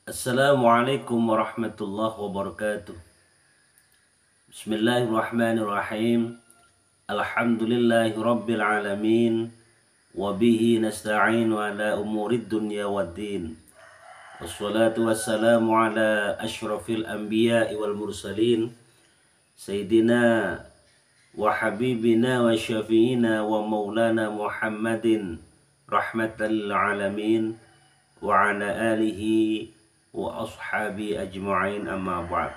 Assalamualaikum warahmatullahi wabarakatuh. Bismillahirrahmanirrahim. Alhamdulillahi rabbil alamin. Wabihi nasta'inu ala umurid dunya waddin. Wassalatu wassalamu ala ashrafil anbiya'i wal mursalin. Sayyidina wa habibina wa syafi'ina wa maulana Muhammadin rahmatan lil alamin wa ala alihi wa ashabi ajma'in, amma ba'd.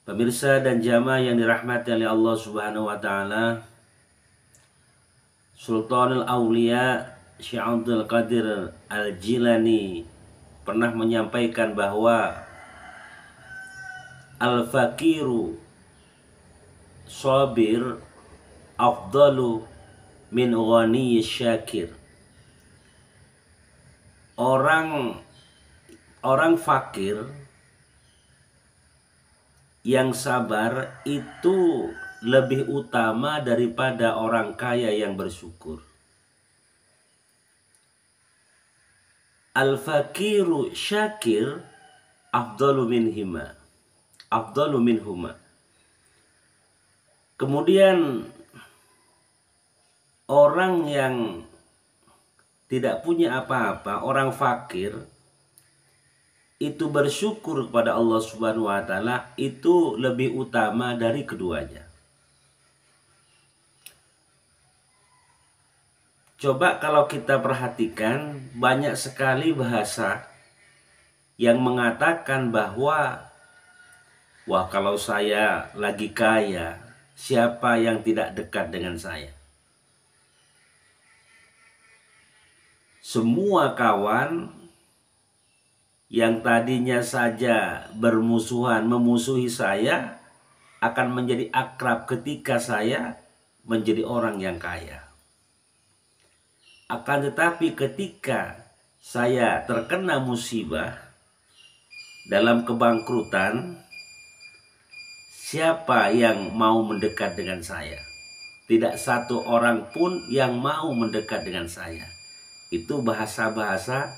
Pemirsa dan jamaah yang dirahmati oleh Allah Subhanahu wa taala, Sultanul Aulia Syekh Abdul Qadir Al-Jilani pernah menyampaikan bahwa al-faqiru sabir afdalu min ghani syakir. Orang fakir yang sabar itu lebih utama daripada orang kaya yang bersyukur. Al-faqiru syakir afdalu minhuma. Kemudian orang yang tidak punya apa-apa, orang fakir, itu bersyukur kepada Allah Subhanahu wa taala itu lebih utama dari keduanya. Coba kalau kita perhatikan, banyak sekali bahasa yang mengatakan bahwa wah, kalau saya lagi kaya, siapa yang tidak dekat dengan saya? Semua kawan yang tadinya saja bermusuhan, memusuhi saya, akan menjadi akrab ketika saya menjadi orang yang kaya. Akan tetapi ketika saya terkena musibah dalam kebangkrutan, siapa yang mau mendekat dengan saya? Tidak satu orang pun yang mau mendekat dengan saya. Itu bahasa-bahasa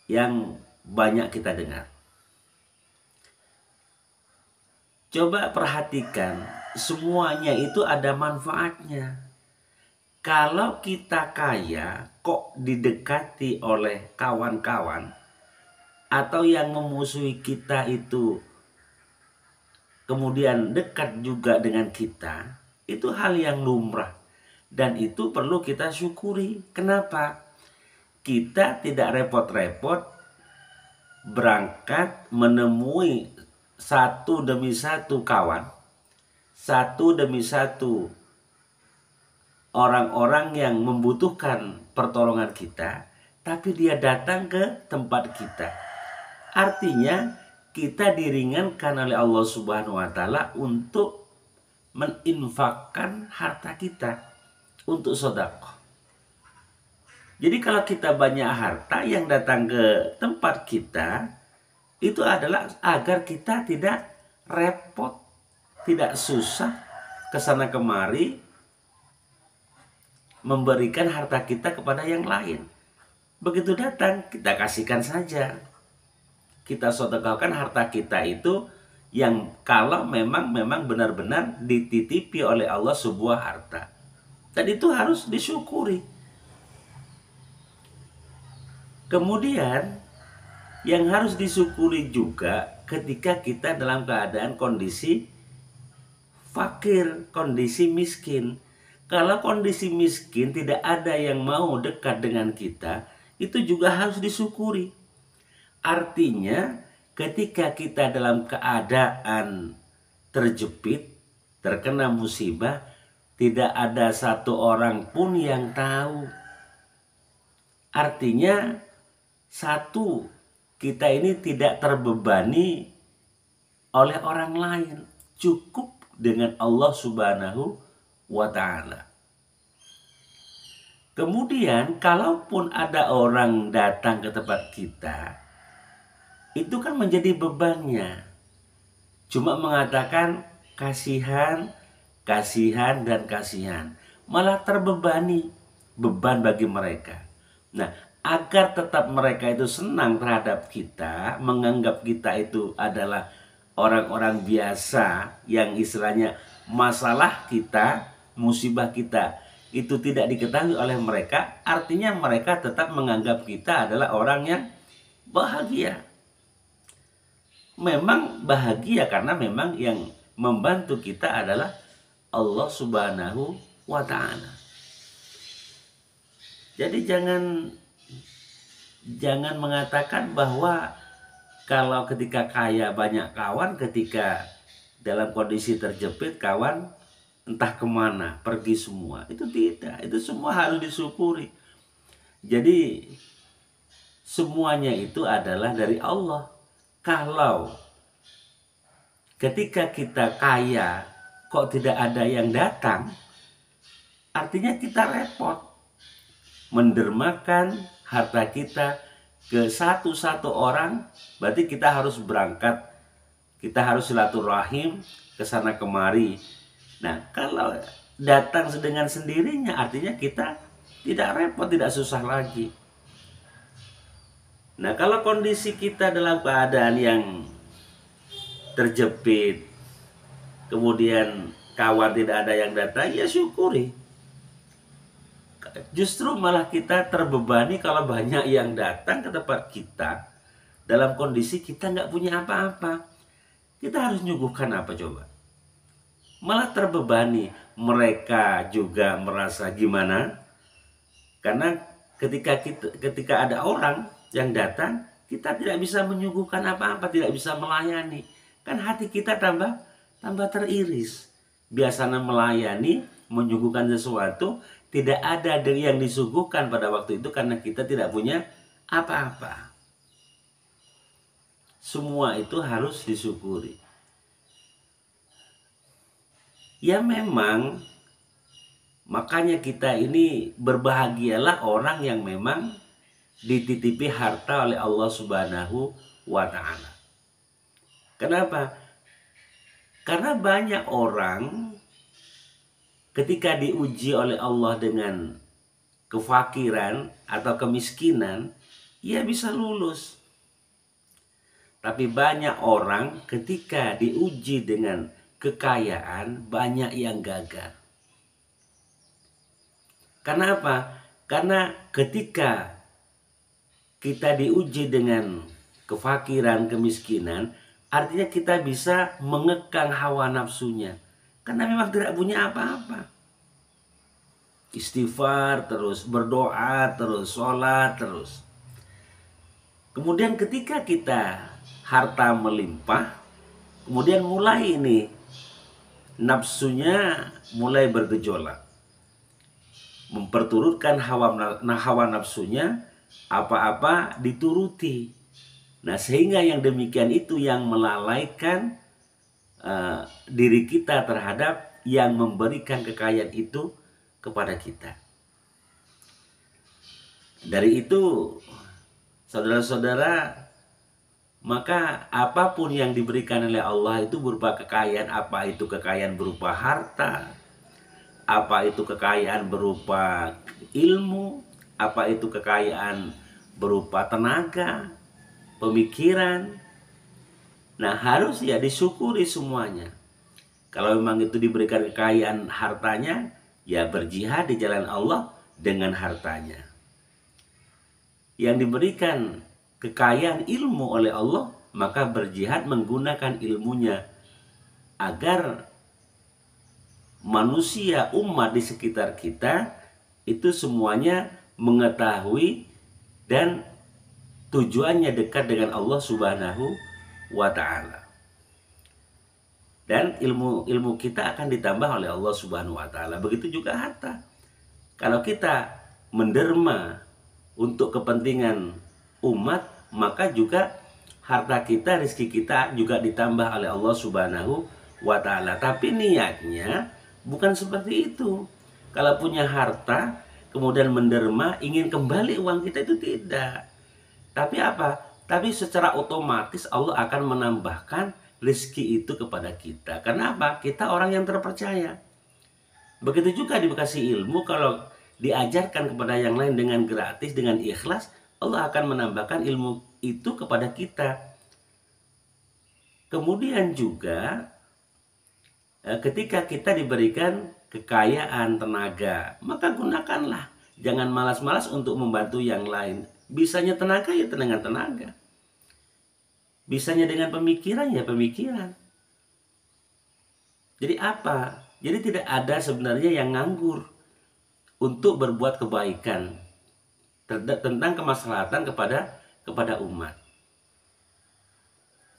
yang banyak kita dengar. Coba perhatikan, semuanya itu ada manfaatnya. Kalau kita kaya kok didekati oleh kawan-kawan atau yang memusuhi kita itu kemudian dekat juga dengan kita, itu hal yang lumrah dan itu perlu kita syukuri. Kenapa? Kita tidak repot-repot berangkat menemui satu demi satu kawan, satu demi satu orang-orang yang membutuhkan pertolongan kita, tapi dia datang ke tempat kita. Artinya kita diringankan oleh Allah Subhanahu wa taala untuk meninfakkan harta kita untuk sedekah. Jadi kalau kita banyak harta yang datang ke tempat kita, itu adalah agar kita tidak repot, tidak susah kesana kemari memberikan harta kita kepada yang lain. Begitu datang, kita kasihkan saja. Kita sedekahkan harta kita itu yang kalau memang benar-benar dititipi oleh Allah sebuah harta. Dan itu harus disyukuri. Kemudian yang harus disyukuri juga ketika kita dalam keadaan kondisi fakir, kondisi miskin. Kalau kondisi miskin tidak ada yang mau dekat dengan kita, itu juga harus disyukuri. Artinya ketika kita dalam keadaan terjepit, terkena musibah, tidak ada satu orang pun yang tahu. Artinya satu, kita ini tidak terbebani oleh orang lain, cukup dengan Allah Subhanahu wa ta'ala. Kemudian kalaupun ada orang datang ke tempat kita, itu kan menjadi bebannya. Cuma mengatakan kasihan, dan kasihan. Malah terbebani, beban bagi mereka. Nah, agar tetap mereka itu senang terhadap kita, menganggap kita itu adalah orang-orang biasa yang istilahnya masalah kita, musibah kita itu tidak diketahui oleh mereka, artinya mereka tetap menganggap kita adalah orang yang bahagia. Memang bahagia karena memang yang membantu kita adalah Allah Subhanahu wa Ta'ala. Jadi jangan mengatakan bahwa kalau ketika kaya banyak kawan, ketika dalam kondisi terjepit kawan entah kemana, pergi semua. Itu tidak, itu semua harus disyukuri. Jadi semuanya itu adalah dari Allah. Kalau ketika kita kaya kok tidak ada yang datang, artinya kita repot mendermakan harta kita ke satu-satu orang. Berarti kita harus berangkat, kita harus silaturahim ke sana kemari. Nah, kalau datang dengan sendirinya artinya kita tidak repot, tidak susah lagi. Nah, kalau kondisi kita dalam keadaan yang terjepit, kemudian kawan tidak ada yang datang, ya syukuri. Justru malah kita terbebani kalau banyak yang datang ke tempat kita dalam kondisi kita nggak punya apa-apa. Kita harus nyuguhkan apa coba? Malah terbebani. Mereka juga merasa gimana? Karena ketika ada orang yang datang, kita tidak bisa menyuguhkan apa-apa, tidak bisa melayani. Kan hati kita tambah teriris. Biasanya melayani, menyuguhkan sesuatu, tidak ada yang disuguhkan pada waktu itu karena kita tidak punya apa-apa. Semua itu harus disyukuri. Ya memang, makanya kita ini berbahagialah orang yang memang dititipi harta oleh Allah Subhanahu wa Ta'ala. Kenapa? Karena banyak orang ketika diuji oleh Allah dengan kefakiran atau kemiskinan, ia bisa lulus. Tapi banyak orang ketika diuji dengan kekayaan, banyak yang gagal. Kenapa? Karena ketika kita diuji dengan kefakiran, kemiskinan, artinya kita bisa mengekang hawa nafsunya. Karena memang tidak punya apa-apa. Istighfar terus, berdoa terus, sholat terus. Kemudian ketika kita harta melimpah, kemudian mulai ini nafsunya mulai bergejolak. Memperturutkan hawa nafsunya, apa-apa dituruti. Nah, sehingga yang demikian itu yang melalaikan diri kita terhadap yang memberikan kekayaan itu kepada kita. Dari itu, saudara-saudara, maka apapun yang diberikan oleh Allah itu berupa kekayaan, apa itu kekayaan berupa harta, apa itu kekayaan berupa ilmu, apa itu kekayaan berupa tenaga, pemikiran. Nah, harus ya disyukuri semuanya. Kalau memang itu diberikan kekayaan hartanya, ya berjihad di jalan Allah dengan hartanya. Yang diberikan kekayaan ilmu oleh Allah, maka berjihad menggunakan ilmunya agar manusia, umat di sekitar kita itu semuanya mengetahui dan tujuannya dekat dengan Allah Subhanahu wa Ta'ala. Dan ilmu kita akan ditambah oleh Allah Subhanahu wa Ta'ala. Begitu juga harta. Kalau kita menderma untuk kepentingan umat, maka juga harta kita, rezeki kita juga ditambah oleh Allah Subhanahu wa Ta'ala. Tapi niatnya bukan seperti itu. Kalau punya harta kemudian menderma, ingin kembali uang kita, itu tidak. Tapi apa? Tapi secara otomatis Allah akan menambahkan rezeki itu kepada kita. Karena apa? Kita orang yang terpercaya. Begitu juga dikasih ilmu, kalau diajarkan kepada yang lain dengan gratis, dengan ikhlas, Allah akan menambahkan ilmu itu kepada kita. Kemudian juga ketika kita diberikan kekayaan tenaga, maka gunakanlah. Jangan malas-malas untuk membantu yang lain. Bisanya tenaga ya dengan tenaga. Bisanya dengan pemikiran ya pemikiran. Jadi apa? Jadi tidak ada sebenarnya yang nganggur untuk berbuat kebaikan tentang kemaslahatan kepada umat.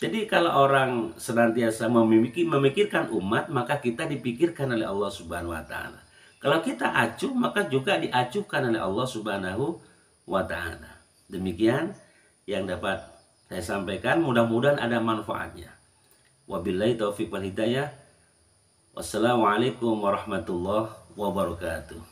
Jadi kalau orang senantiasa memikirkan umat, maka kita dipikirkan oleh Allah Subhanahu wa taala. Kalau kita acuh, maka juga diacuhkan oleh Allah Subhanahu wa taala. Demikian yang dapat saya sampaikan, mudah-mudahan ada manfaatnya. Wabillahi taufiq wal hidayah. Wassalamualaikum warahmatullahi wabarakatuh.